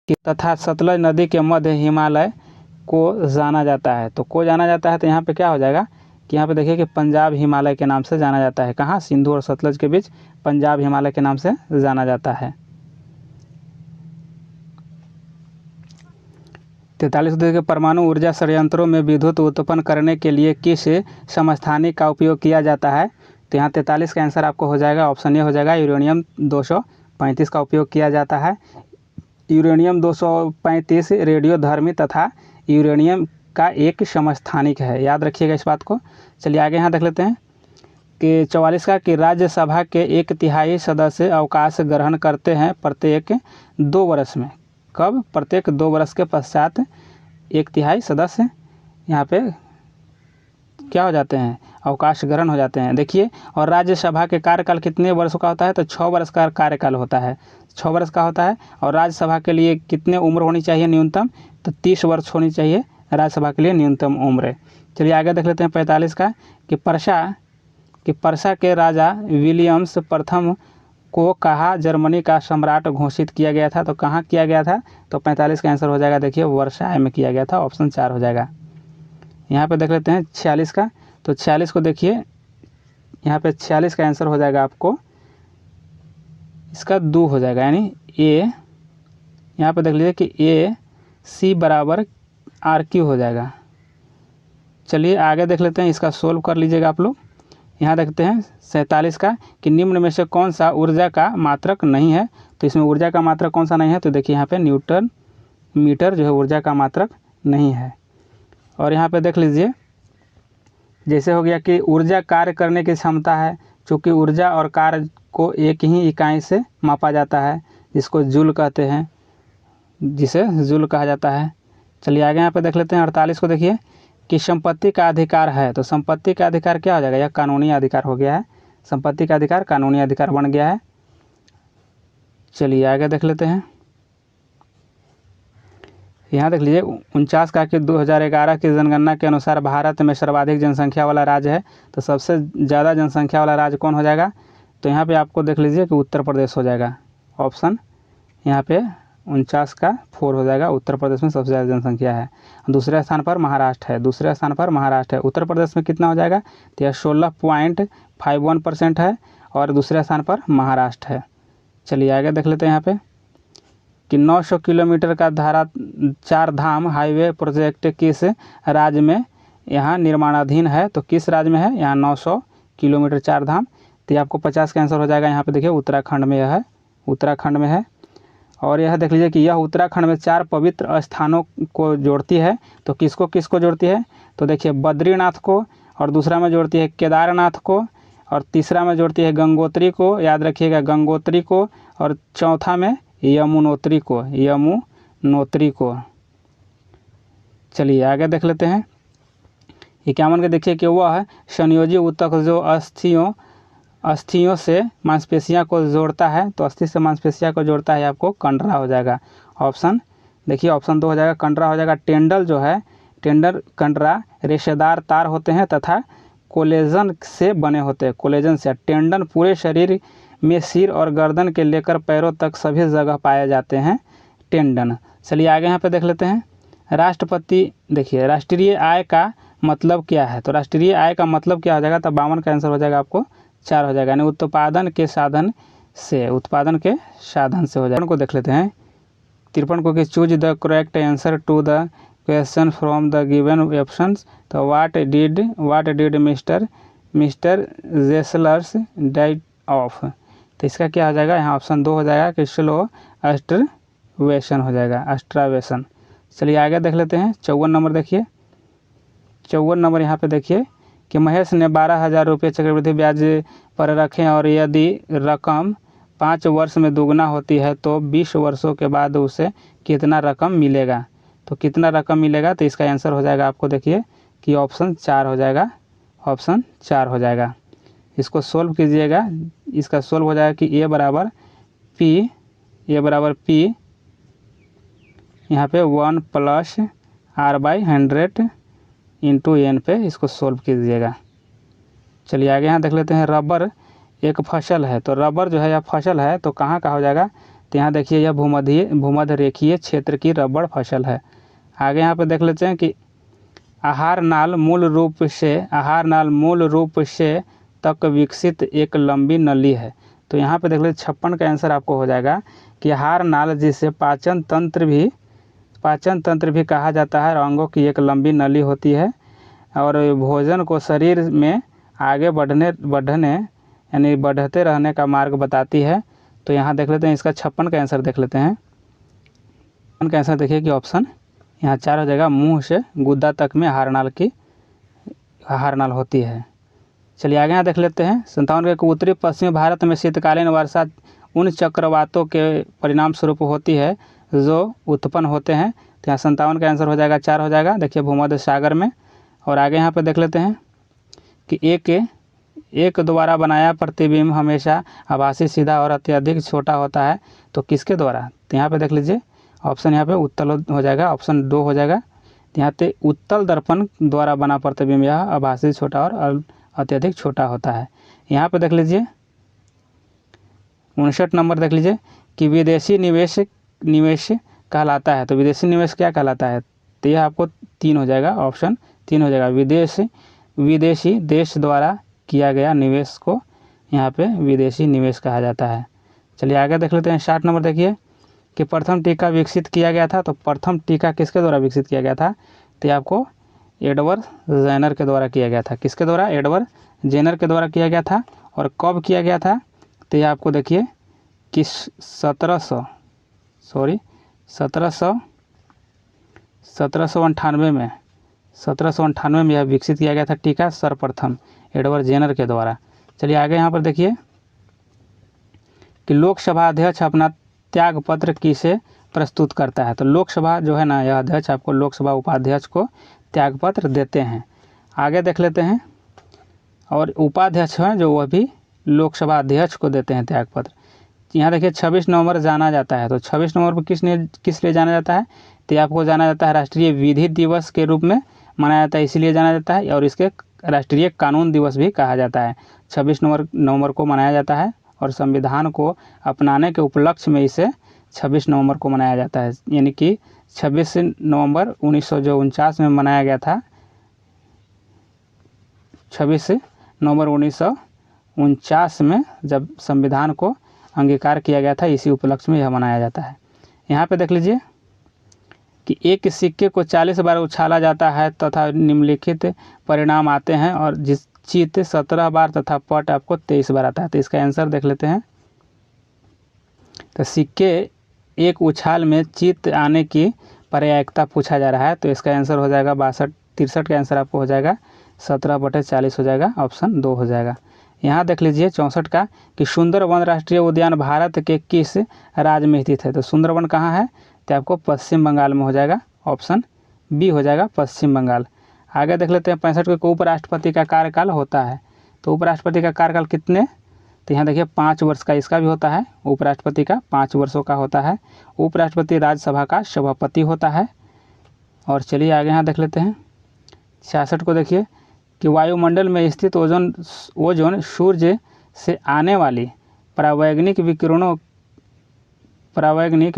[SPEAKER 1] कि तथा सतलज नदी के मध्य हिमालय को जाना जाता है, तो को जाना जाता है, तो यहाँ पे क्या हो जाएगा कि यहाँ पे देखिए कि पंजाब हिमालय के नाम से जाना जाता है। कहाँ, सिंधु और सतलज के बीच पंजाब हिमालय के नाम से जाना जाता है। 43 के परमाणु ऊर्जा संयंत्रों में विद्युत उत्पन्न करने के लिए किस समस्थानिक का उपयोग किया जाता है, तो यहाँ 43 का आंसर आपको हो जाएगा, ऑप्शन ए हो जाएगा, यूरेनियम 235 का उपयोग किया जाता है। यूरेनियम 235 रेडियोधर्मी तथा यूरेनियम का एक समस्थानिक है, याद रखिएगा इस बात को। चलिए आगे यहाँ देख लेते हैं कि 44 का कि राज्यसभा के 1/3 सदस्य अवकाश ग्रहण करते हैं प्रत्येक 2 वर्ष में। कब, प्रत्येक 2 वर्ष के पश्चात 1/3 सदस्य यहाँ पे क्या हो जाते हैं, अवकाश ग्रहण हो जाते हैं। देखिए, और राज्यसभा के कार्यकाल कितने वर्षों का होता है, तो 6 वर्ष का कार्यकाल होता है, 6 वर्ष का होता है। और राज्यसभा के लिए कितने उम्र होनी चाहिए न्यूनतम, तो 30 वर्ष होनी चाहिए राज्यसभा के लिए न्यूनतम उम्र। चलिए आगे देख लेते हैं 45 का कि पर्सा के राजा विलियम्स प्रथम को कहाँ जर्मनी का सम्राट घोषित किया गया था, तो कहाँ किया गया था, तो 45 का आंसर हो जाएगा देखिए वर्साय में किया गया था, ऑप्शन 4 हो जाएगा। यहाँ पे देख लेते हैं 46 का, तो 46 को देखिए यहाँ पे 46 का आंसर हो जाएगा आपको इसका 2 हो जाएगा, यानी ए। यहाँ पे देख लीजिए कि ए सी बराबर आर क्यू हो जाएगा। चलिए आगे देख लेते हैं, इसका सोल्व कर लीजिएगा आप लोग। यहाँ देखते हैं 47 का कि निम्न में से कौन सा ऊर्जा का मात्रक नहीं है, तो इसमें ऊर्जा का मात्रक कौन सा नहीं है, तो देखिए यहाँ पे न्यूटन मीटर जो है ऊर्जा का मात्रक नहीं है। और यहाँ पे देख लीजिए जैसे हो गया कि ऊर्जा कार्य करने की क्षमता है, चूँकि ऊर्जा और कार्य को एक ही इकाई से मापा जाता है, जिसको जूल कहते हैं, जिसे जूल कहा जाता है। चलिए आगे यहाँ पे देख लेते हैं 48 को, देखिए कि संपत्ति का अधिकार है, तो संपत्ति का अधिकार क्या हो जाएगा, यह कानूनी अधिकार हो गया है, संपत्ति का अधिकार कानूनी अधिकार बन गया है। चलिए आगे देख लेते हैं, यहाँ देख लीजिए 49 का कि 2011 की जनगणना के अनुसार भारत में सर्वाधिक जनसंख्या वाला राज्य है, तो सबसे ज़्यादा जनसंख्या वाला राज्य कौन हो जाएगा, तो यहाँ पे आपको देख लीजिए कि उत्तर प्रदेश हो जाएगा, ऑप्शन यहाँ पे 49 का 4 हो जाएगा। उत्तर प्रदेश में सबसे ज़्यादा जनसंख्या है। दूसरे स्थान पर महाराष्ट्र है, दूसरे स्थान पर महाराष्ट्र है। उत्तर प्रदेश में कितना हो जाएगा, तो यह 16.51% है और दूसरे स्थान पर महाराष्ट्र है। चलिए आगे देख लेते हैं यहाँ पे कि 900 किलोमीटर का धारा 4 धाम हाईवे प्रोजेक्ट किस राज्य में यहाँ निर्माणाधीन है, तो किस राज्य में है, यहाँ 900 किलोमीटर 4 धाम, तो ये आपको 50 का आंसर हो जाएगा। यहाँ पे देखिए उत्तराखंड में यह है, उत्तराखंड में है। और यह देख लीजिए कि यह उत्तराखंड में 4 पवित्र स्थानों को जोड़ती है, तो किसको किसको जोड़ती है, तो देखिए बद्रीनाथ को, और दूसरा में जोड़ती है केदारनाथ को, और तीसरा में जोड़ती है गंगोत्री को, याद रखिएगा गंगोत्री को, और चौथा में यमुनोत्री को, यमुनोत्री को। चलिए आगे देख लेते हैं 51 के, देखिए कि वह संयोजी ऊतक जो अस्थियों से मांसपेशियां को जोड़ता है, तो अस्थि से मांसपेशियां को जोड़ता है, आपको कंडरा हो जाएगा। ऑप्शन देखिए ऑप्शन 2 हो जाएगा, कंडरा हो जाएगा। टेंडल जो है, टेंडर कंडरा रेशेदार तार होते हैं तथा कोलेजन से बने होते हैं। कोलेजन से टेंडन पूरे शरीर में सिर और गर्दन के लेकर पैरों तक सभी जगह पाए जाते हैं टेंडन। चलिए आगे यहाँ पे देख लेते हैं। राष्ट्रपति देखिए राष्ट्रीय आय का मतलब क्या है, तो राष्ट्रीय आय का मतलब क्या हो जाएगा, तो 52 का आंसर हो जाएगा आपको 4 हो जाएगा, यानी उत्पादन के साधन से हो जाएगा। उनको देख लेते हैं 53 को कि choose the correct answer to the question from the given options. तो what did mister Jessler's diet of, तो इसका क्या हो जाएगा, यहाँ ऑप्शन 2 हो जाएगा कि स्लो अस्ट्रावेशन हो जाएगा, अस्ट्रावेशन। चलिए आगे देख लेते हैं 54 नंबर। देखिए 54 नंबर यहाँ पे देखिए कि महेश ने 12,000 रुपये चक्रवृद्धि ब्याज पर रखे और यदि रकम 5 वर्ष में दोगुना होती है तो 20 वर्षों के बाद उसे कितना रकम मिलेगा। तो कितना रकम मिलेगा, तो इसका आंसर हो जाएगा आपको देखिए कि ऑप्शन 4 हो जाएगा, ऑप्शन 4 हो जाएगा। इसको सोल्व कीजिएगा, इसका सोल्व हो जाएगा कि ए बराबर पी यहाँ पे 1 + R/100 × n पे इसको सोल्व कीजिएगा। चलिए आगे यहाँ देख लेते हैं। रबर एक फसल है, तो रबर जो है यह फसल है तो कहाँ का हो जाएगा, तो यहाँ देखिए यह भूमध्य रेखीय क्षेत्र की रबर फसल है। आगे यहाँ पे देख लेते हैं कि आहार नाल मूल रूप से तक विकसित एक लंबी नली है। तो यहाँ पे देख लीजिए 56 का आंसर आपको हो जाएगा कि आहार नाल जिसे पाचन तंत्र भी कहा जाता है, अंगों की एक लंबी नली होती है और भोजन को शरीर में आगे बढ़ते रहने का मार्ग बताती है। तो यहाँ देख लेते हैं इसका 56 का आंसर देख लेते हैं। 56 का आंसर देखिए कि ऑप्शन यहाँ 4 हो जाएगा, मुंह से गुद्दा तक में आहार नाल होती है। चलिए आगे यहाँ देख लेते हैं 57 के उत्तरी पश्चिमी भारत में शीतकालीन वर्षा उन चक्रवातों के परिणाम स्वरूप होती है जो उत्पन्न होते हैं। तो यहाँ 57 का आंसर हो जाएगा 4 हो जाएगा, देखिए भूमध्य सागर में। और आगे यहाँ पे देख लेते हैं कि एक द्वारा बनाया प्रतिबिंब हमेशा आभासी, सीधा और अत्यधिक छोटा होता है, तो किसके द्वारा, तो यहाँ पे देख लीजिए ऑप्शन यहाँ पे उत्तल हो जाएगा, ऑप्शन 2 हो जाएगा। यहाँ पे उत्तल दर्पण द्वारा बना प्रतिबिंब यह आभासी, छोटा और अत्यधिक छोटा होता है। यहाँ पे देख लीजिए 59 नंबर देख लीजिए कि विदेशी निवेश कहलाता है, तो विदेशी निवेश क्या कहलाता है, तो यह आपको 3 हो जाएगा, ऑप्शन 3 हो जाएगा। विदेशी देश द्वारा किया गया निवेश को यहाँ पे विदेशी निवेश कहा जाता है। चलिए आगे देख लेते हैं 60 नंबर। देखिए कि प्रथम टीका विकसित किया गया था, तो प्रथम टीका किसके द्वारा विकसित किया गया था, तो आपको एडवर्ड जेनर के द्वारा किया गया था। किसके द्वारा, एडवर्ड जेनर के द्वारा किया गया था। और कब किया गया था, तो यह आपको देखिए कि 1798 में यह विकसित किया गया था टीका सर्वप्रथम एडवर्ड जेनर के द्वारा। चलिए आगे यहाँ पर देखिए कि लोकसभा अध्यक्ष अपना त्यागपत्र किसे प्रस्तुत करता है, तो लोकसभा जो है ना, यह अध्यक्ष आपको लोकसभा उपाध्यक्ष को त्यागपत्र देते हैं। आगे देख लेते हैं। और उपाध्यक्ष हैं जो वह भी लोकसभा अध्यक्ष को देते हैं त्यागपत्र। यहाँ देखिए 26 नवंबर जाना जाता है, तो 26 नवंबर को किस लिए जाना जाता है, तो आपको जाना जाता है राष्ट्रीय विधि दिवस के रूप में मनाया जाता है, इसीलिए जाना जाता है। और इसके राष्ट्रीय कानून दिवस भी कहा जाता है। 26 नवंबर को मनाया जाता है और संविधान को अपनाने के उपलक्ष्य में इसे 26 नवंबर को मनाया जाता है, यानी कि 26 नवंबर 1949 में मनाया गया था। 26 नवंबर 1949 में जब संविधान को अंगीकार किया गया था, इसी उपलक्ष्य में यह मनाया जाता है। यहाँ पे देख लीजिए कि एक सिक्के को 40 बार उछाला जाता है तथा निम्नलिखित परिणाम आते हैं, और जिस चित्त 17 बार तथा पट आपको 23 बार आता है। तो इसका आंसर देख लेते हैं। तो सिक्के एक उछाल में चित्त आने की पर्यायिकता पूछा जा रहा है, तो इसका आंसर हो जाएगा 63 का आंसर आपको हो जाएगा 17/40 हो जाएगा, ऑप्शन 2 हो जाएगा। यहाँ देख लीजिए 64 का कि सुंदरवन राष्ट्रीय उद्यान भारत के किस राज्य में स्थित है, तो सुंदरवन कहाँ है, तो आपको पश्चिम बंगाल में हो जाएगा, ऑप्शन बी हो जाएगा, पश्चिम बंगाल। आगे देख लेते हैं 65 को उपराष्ट्रपति का कार्यकाल होता है, तो उपराष्ट्रपति का कार्यकाल कितने, तो यहाँ देखिए 5 वर्ष का इसका भी होता है, उपराष्ट्रपति का 5 वर्षों का होता है। उपराष्ट्रपति राज्यसभा का सभापति होता है। और चलिए आगे यहाँ देख लेते हैं 66 को देखिए कि वायुमंडल में स्थित ओजोन सूर्य से आने वाली परावैंगनिक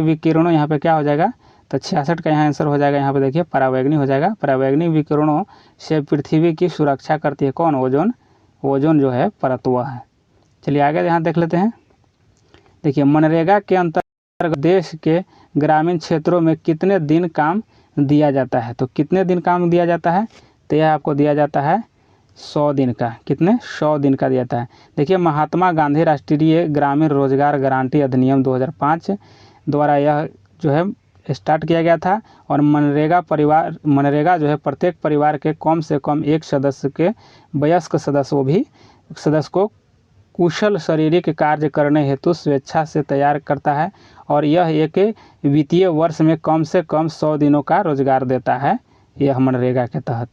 [SPEAKER 1] विकिरणों यहाँ पे क्या हो जाएगा, तो 66 का यहाँ आंसर हो जाएगा। यहाँ पे देखिए परावैंगनिक हो जाएगा। परावैंगनिक विकिरणों से पृथ्वी की सुरक्षा करती है कौन, ओजोन जो है परत वह है। चलिए आगे यहाँ देख लेते हैं। देखिए मनरेगा के अंतर्गत देश के ग्रामीण क्षेत्रों में कितने दिन काम दिया जाता है, तो कितने दिन काम दिया जाता है, तो यह आपको दिया जाता है 100 दिन का। कितने, 100 दिन का दिया जाता है। देखिए महात्मा गांधी राष्ट्रीय ग्रामीण रोजगार गारंटी अधिनियम 2005 द्वारा यह जो है स्टार्ट किया गया था। और मनरेगा जो है प्रत्येक परिवार के कम से कम एक सदस्य के वयस्क सदस्य को कुशल शारीरिक कार्य करने हेतु स्वेच्छा से तैयार करता है और यह एक वित्तीय वर्ष में कम से कम 100 दिनों का रोजगार देता है यह मनरेगा के तहत।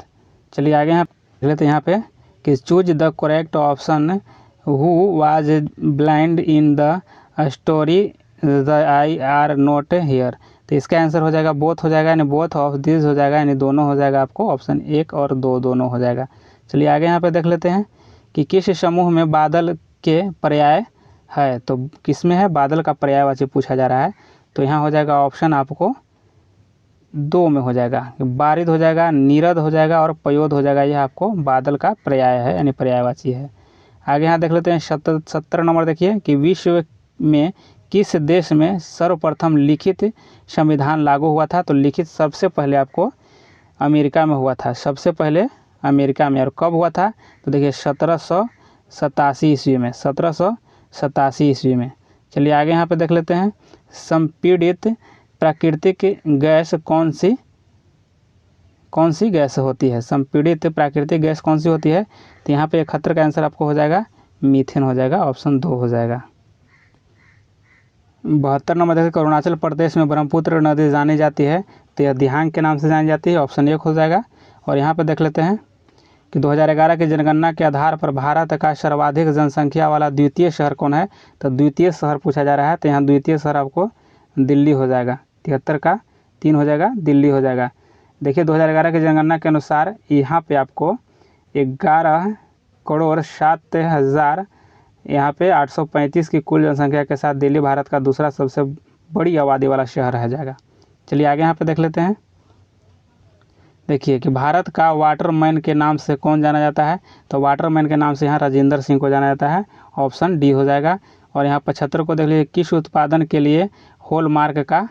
[SPEAKER 1] चलिए आगे यहाँ लेते हैं यहाँ पे कि choose the correct option who was blind in the story the I R not here. तो इसका आंसर हो जाएगा बोथ हो जाएगा, यानी बोथ ऑफ दिस हो जाएगा, यानी दोनों हो जाएगा आपको। ऑप्शन 1 और 2 दोनों हो जाएगा। चलिए आगे यहाँ पे देख लेते हैं कि किस समूह में बादल के पर्याय है, तो किस में है, बादल का पर्यायवाची पूछा जा रहा है। तो यहाँ हो जाएगा ऑप्शन आपको 2 में हो जाएगा, बारिद हो जाएगा, नीरद हो जाएगा और पयोद हो जाएगा। यह आपको बादल का पर्याय है, यानी पर्यायवाची है। आगे यहाँ देख लेते हैं 70 नंबर। देखिए कि विश्व में किस देश में सर्वप्रथम लिखित संविधान लागू हुआ था, तो लिखित सबसे पहले आपको अमेरिका में हुआ था, सबसे पहले अमेरिका में। और कब हुआ था, तो देखिए 1787 ईस्वी में, 1787 ईस्वी में। चलिए आगे यहाँ पे देख लेते हैं संपीड़ित प्राकृतिक गैस कौन सी गैस होती है, संपीड़ित प्राकृतिक गैस कौन सी होती है, तो यहाँ पे 71 का आंसर आपको हो जाएगा मीथेन हो जाएगा। ऑप्शन 2 हो जाएगा। 72 नंबर देखिए अरुणाचल प्रदेश में ब्रह्मपुत्र नदी जानी जाती है, तो यह दिहांग के नाम से जानी जाती है। ऑप्शन 1 हो जाएगा। और यहाँ पे देख लेते हैं कि 2011 की जनगणना के आधार पर भारत का सर्वाधिक जनसंख्या वाला द्वितीय शहर कौन है, तो द्वितीय शहर पूछा जा रहा है। तो यहाँ द्वितीय शहर आपको दिल्ली हो जाएगा। 73 का 3 हो जाएगा, दिल्ली हो जाएगा। देखिए 2011 की जनगणना के अनुसार यहाँ पे आपको 11,07,000 यहाँ पे 835 की कुल जनसंख्या के साथ दिल्ली भारत का दूसरा सबसे बड़ी आबादी वाला शहर रह जाएगा। चलिए आगे यहाँ पे देख लेते हैं। देखिए कि भारत का वाटरमैन के नाम से कौन जाना जाता है, तो वाटरमैन के नाम से यहाँ राजेंद्र सिंह को जाना जाता है। ऑप्शन डी हो जाएगा। और यहाँ 75 को देख लीजिए किस उत्पादन के लिए हॉलमार्क का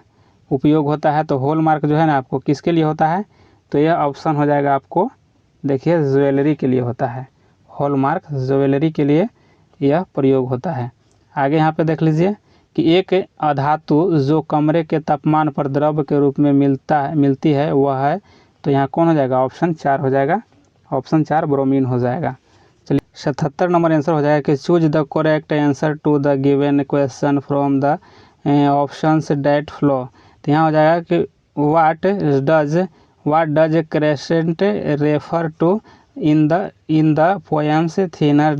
[SPEAKER 1] उपयोग होता है, तो हॉलमार्क जो है ना आपको किसके लिए होता है, तो यह ऑप्शन हो जाएगा आपको, देखिए ज्वेलरी के लिए होता है। हॉलमार्क ज्वेलरी के लिए यह प्रयोग होता है। आगे यहाँ पे देख लीजिए कि एक अधातु जो कमरे के तापमान पर द्रव के रूप में मिलती है वह है, तो यहाँ कौन हो जाएगा, ऑप्शन 4 हो जाएगा। ऑप्शन 4 ब्रोमीन हो जाएगा। चलिए 77 नंबर आंसर हो जाएगा कि choose the correct answer to the given question from the options that follow. तो यहाँ हो जाएगा कि what does crescent refer to in the poems thinner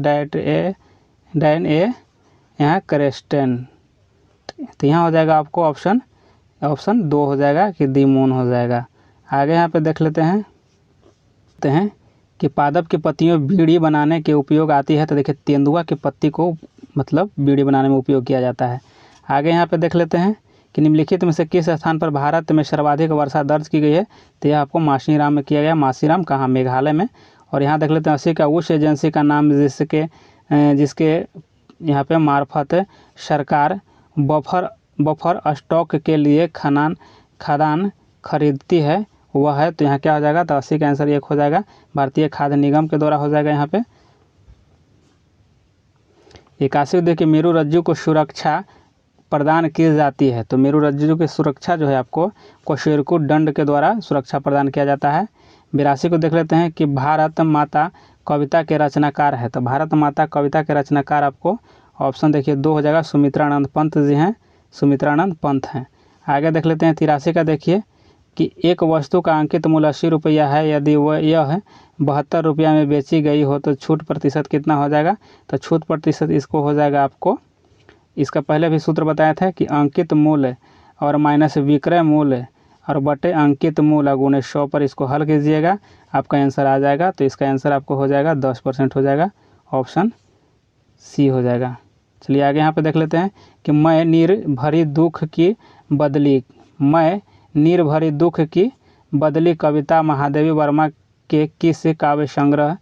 [SPEAKER 1] than a यहाँ क्रेस्टेन। तो यहाँ हो जाएगा आपको ऑप्शन 2 हो जाएगा कि दी मून हो जाएगा। आगे यहाँ पे देख लेते हैं कि पादप की पत्तियों बीड़ी बनाने के उपयोग आती है, तो देखिए तेंदुआ की पत्ती को मतलब बीड़ी बनाने में उपयोग किया जाता है। आगे यहाँ पे देख लेते हैं कि निम्नलिखित में से किस स्थान पर भारत में सर्वाधिक वर्षा दर्ज की गई है, तो यह आपको मासीराम में किया गया। मासीराम कहाँ, मेघालय में। और यहाँ देख लेते हैं 80 का उस एजेंसी का नाम जिसके यहाँ पे मार्फत सरकार बफर स्टॉक के लिए खाद्यान्न खरीदती है वह है, तो यहाँ क्या हो जाएगा, तो 80 का आंसर 1 हो जाएगा। भारतीय खाद्य निगम के द्वारा हो जाएगा यहाँ पे। 81 देखिए मेरु रज्जु को सुरक्षा प्रदान की जाती है, तो मेरु रज्जु की सुरक्षा जो है आपको कोशेरकू दंड के द्वारा सुरक्षा प्रदान किया जाता है। 82 को देख लेते हैं कि भारत माता कविता के रचनाकार है, तो भारत माता कविता के रचनाकार आपको ऑप्शन देखिए 2 हो जाएगा, सुमित्रानंद पंत जी हैं, सुमित्रानंद पंत हैं। आगे देख लेते हैं 83 का देखिए कि एक वस्तु का अंकित मूल्य 80 रुपया है, यदि यह 72 रुपया में बेची गई हो तो छूट प्रतिशत कितना हो जाएगा, तो छूट प्रतिशत इसको हो जाएगा आपको, इसका पहले भी सूत्र बताया था कि अंकित मूल्य और माइनस विक्रय मूल्य और बटे अंकित मूल गुणे 100 पर इसको हल कीजिएगा, आपका आंसर आ जाएगा। तो इसका आंसर आपको हो जाएगा 10% हो जाएगा, ऑप्शन सी हो जाएगा। चलिए आगे यहाँ पे देख लेते हैं कि मैं नीर भरी दुख की बदली, मैं नीर भरी दुख की बदली कविता महादेवी वर्मा के किस काव्य संग्रह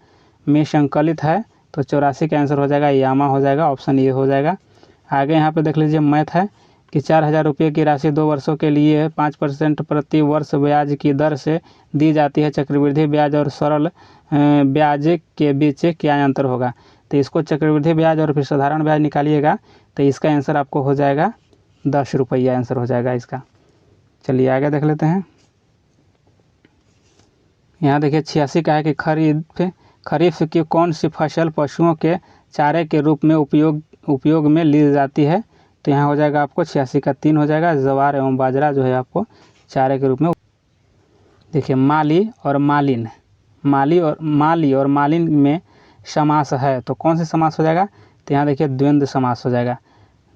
[SPEAKER 1] में संकलित है। तो 84 का आंसर हो जाएगा यामा हो जाएगा, ऑप्शन ए हो जाएगा। आगे यहाँ पे देख लीजिए मैथ है कि 4000 रुपये की राशि 2 वर्षों के लिए 5% प्रति वर्ष ब्याज की दर से दी जाती है। चक्रवृद्धि ब्याज और सरल ब्याज के बीच क्या अंतर होगा। तो इसको चक्रवृद्धि ब्याज और फिर साधारण ब्याज निकालिएगा तो इसका आंसर आपको हो जाएगा 10 रुपया आंसर हो जाएगा इसका। चलिए आगे देख लेते हैं। यहाँ देखिए 86 का है कि खरीफ की कौन सी फसल पशुओं के चारे के रूप में उपयोग में ली जाती है। तो यहाँ हो जाएगा आपको 86 का 3 हो जाएगा। जवार एवं बाजरा जो है आपको चारे के रूप में। देखिए माली और मालिन, माली और मालिन में समास है तो कौन सा समास हो जाएगा। तो यहाँ देखिए द्वंद्व समास हो जाएगा,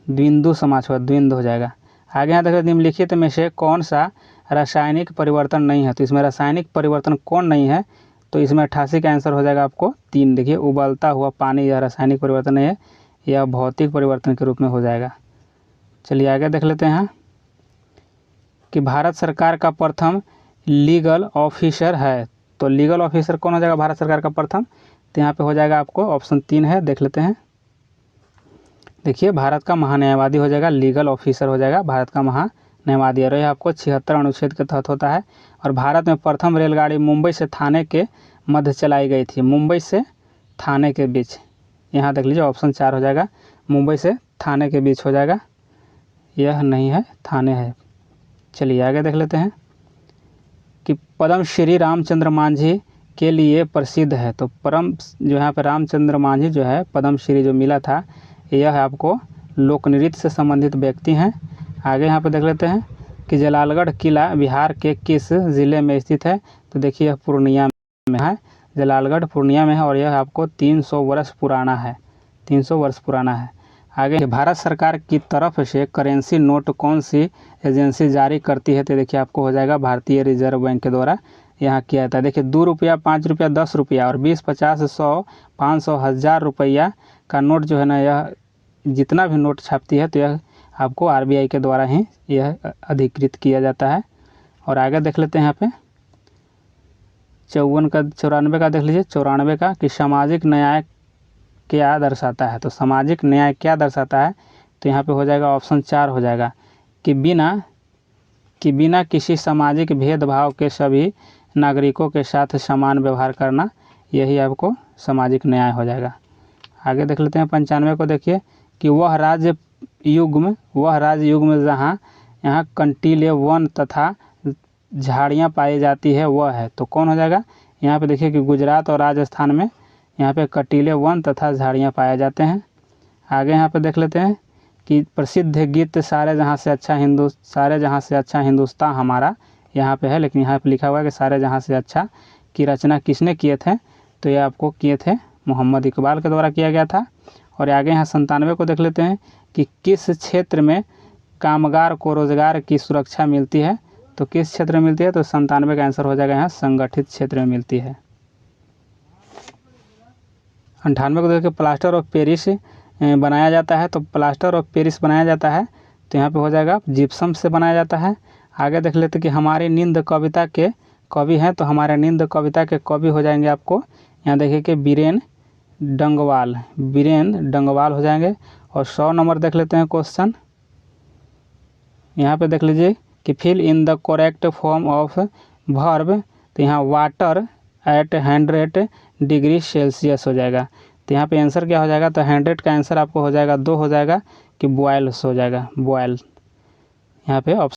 [SPEAKER 1] द्विंदु समास हो, द्वंद्व हो जाएगा। आगे यहाँ देखिए निम्नलिखित में से कौन सा रासायनिक परिवर्तन नहीं है। तो इसमें रासायनिक परिवर्तन कौन नहीं है। तो इसमें 88 का आंसर हो जाएगा आपको 3। देखिए उबलता हुआ पानी यह रासायनिक परिवर्तन नहीं है, यह भौतिक परिवर्तन के रूप में हो जाएगा। चलिए आगे देख लेते हैं कि भारत सरकार का प्रथम लीगल ऑफिसर है। तो लीगल ऑफिसर कौन हो जाएगा भारत सरकार का प्रथम। तो यहाँ पे हो जाएगा आपको ऑप्शन 3 है, देख लेते हैं। देखिए भारत का महान्यायवादी हो जाएगा, लीगल ऑफिसर हो जाएगा भारत का महान्यायवादी। और यह आपको 76 अनुच्छेद के तहत होता है। और भारत में प्रथम रेलगाड़ी मुंबई से थाने के मध्य चलाई गई थी, मुंबई से थाने के बीच। यहाँ देख लीजिए ऑप्शन 4 हो जाएगा, मुंबई से थाने के बीच हो जाएगा, यह नहीं है थाने है। चलिए आगे देख लेते हैं कि पद्म श्री रामचंद्र मांझी के लिए प्रसिद्ध है। तो परम जो यहाँ पर रामचंद्र मांझी जो है पद्म श्री जो मिला था, यह आपको लोक नृत्य से संबंधित व्यक्ति हैं। आगे यहाँ पर देख लेते हैं कि जलालगढ़ किला बिहार के किस ज़िले में स्थित है। तो देखिए यह पूर्णिया में है, जलालगढ़ पूर्णिया में है और यह आपको 300 वर्ष पुराना है, 300 वर्ष पुराना है। आगे भारत सरकार की तरफ से करेंसी नोट कौन सी एजेंसी जारी करती है। तो देखिए आपको हो जाएगा भारतीय रिजर्व बैंक के द्वारा यहाँ किया जाता है। देखिए 2 रुपया, 5 रुपया, 10 रुपया और 20, 50, 100, 500, 1000 रुपया का नोट जो है ना, यह जितना भी नोट छापती है तो यह आपको RBI के द्वारा ही यह अधिकृत किया जाता है। और आगे देख लेते हैं यहाँ पे 94 का देख लीजिए, 94 का कि सामाजिक न्याय क्या दर्शाता है। तो सामाजिक न्याय क्या दर्शाता है। तो यहाँ पे हो जाएगा ऑप्शन 4 हो जाएगा कि बिना किसी सामाजिक भेदभाव के सभी नागरिकों के साथ समान व्यवहार करना, यही आपको सामाजिक न्याय हो जाएगा। आगे देख लेते हैं 95 को। देखिए कि वह राजयुग में जहाँ यहाँ कंटीले वन तथा झाड़ियाँ पाई जाती है वह है। तो कौन हो जाएगा। यहाँ पे देखिए कि गुजरात और राजस्थान में यहाँ पे कंटीले वन तथा झाड़ियाँ पाए जाते हैं। आगे यहाँ पे देख लेते हैं कि प्रसिद्ध गीत सारे जहाँ से अच्छा हिंदुस्तान हमारा यहाँ पे है, लेकिन यहाँ पे लिखा हुआ है कि सारे जहाँ से अच्छा की रचना किसने किए थे। तो ये आपको किए थे मोहम्मद इकबाल के द्वारा किया गया था। और आगे यहाँ 97 को देख लेते हैं कि किस क्षेत्र में कामगार को रोजगार की सुरक्षा मिलती है। तो किस क्षेत्र में मिलती है। तो 97 का आंसर हो जाएगा यहाँ संगठित क्षेत्र में मिलती है। 98 को देखिए प्लास्टर ऑफ पेरिस बनाया जाता है। तो प्लास्टर ऑफ पेरिस बनाया जाता है तो यहाँ पे हो जाएगा जिप्सम से बनाया जाता है। आगे देख लेते हैं कि हमारी नींद कविता के कवि हैं। तो हमारे नींद कविता के कवि हो जाएंगे आपको यहाँ देखिए कि बीरेन डंगवाल हो जाएंगे। और 100 नंबर देख लेते हैं क्वेश्चन। यहाँ पे देख लीजिए कि fill in the correct form of verb. तो यहाँ वाटर एट 100 डिग्री सेल्सियस हो जाएगा। तो यहाँ पे आंसर क्या हो जाएगा। तो 100 का आंसर आपको हो जाएगा 2 हो जाएगा कि बॉयल हो जाएगा, बॉयल यहाँ पे ऑप्शन